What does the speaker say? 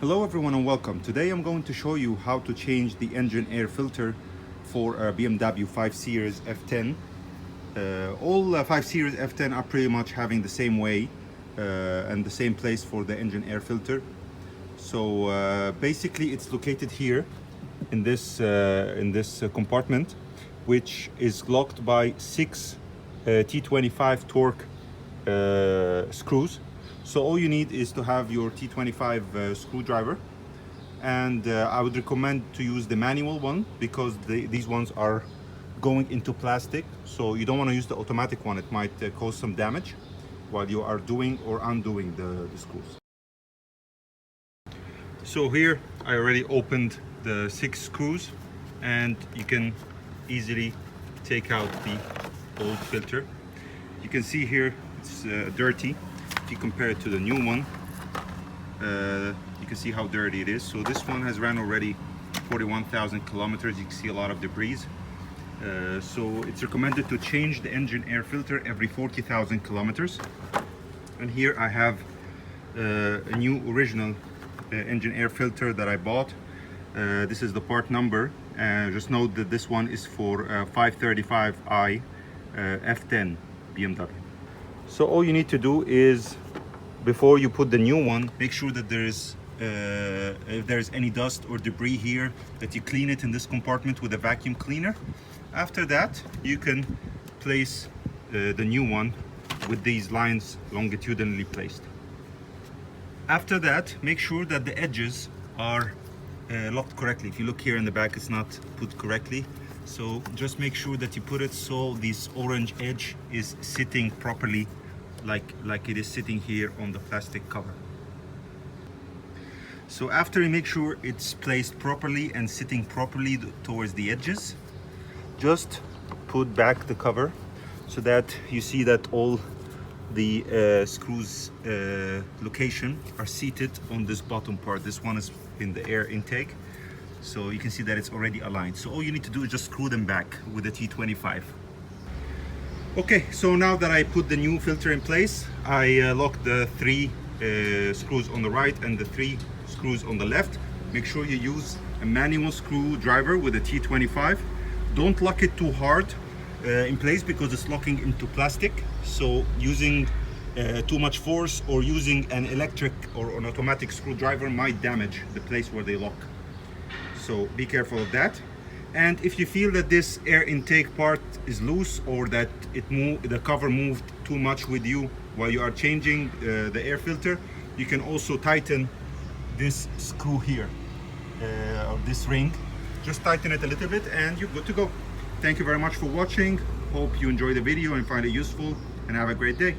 Hello everyone and welcome. Today I'm going to show you how to change the engine air filter for a BMW 5 Series F10. All 5 Series F10 are pretty much having the same way and the same place for the engine air filter. So basically it's located here in this compartment, which is locked by 6 T25 torque screws. So all you need is to have your T25 screwdriver, and I would recommend to use the manual one because these ones are going into plastic, so you don't want to use the automatic one. It might cause some damage while you are doing or undoing the screws. So here I already opened the 6 screws, and you can easily take out the old filter. You can see here it's dirty. If you compare it to the new one, you can see how dirty it is. So this one has ran already 41,000 kilometers. You can see a lot of debris. So it's recommended to change the engine air filter every 40,000 kilometers. And here I have a new original engine air filter that I bought. This is the part number. Just note that this one is for 535i F10 BMW. So all you need to do is, before you put the new one, make sure that if there's any dust or debris here, that you clean it in this compartment with a vacuum cleaner. After that, you can place the new one with these lines longitudinally placed. After that, make sure that the edges are locked correctly. If you look here in the back, it's not put correctly. So just make sure that you put it so this orange edge is sitting properly, like it is sitting here on the plastic cover. So after you make sure it's placed properly and sitting properly towards the edges, just put back the cover so that you see that all the screws location are seated on this bottom part. This one is in the air intake, so you can see that it's already aligned. So all you need to do is just screw them back with the T25. Okay, so now that I put the new filter in place, I locked the 3 screws on the right and the 3 screws on the left. Make sure you use a manual screwdriver with a T25. Don't lock it too hard in place because it's locking into plastic. So using too much force or using an electric or an automatic screwdriver might damage the place where they lock. So be careful of that. And if you feel that this air intake part is loose, or that the cover moved too much with you while you are changing the air filter, you can also tighten this screw here, or this ring. Just tighten it a little bit and you're good to go. Thank you very much for watching. Hope you enjoy the video and find it useful, and have a great day.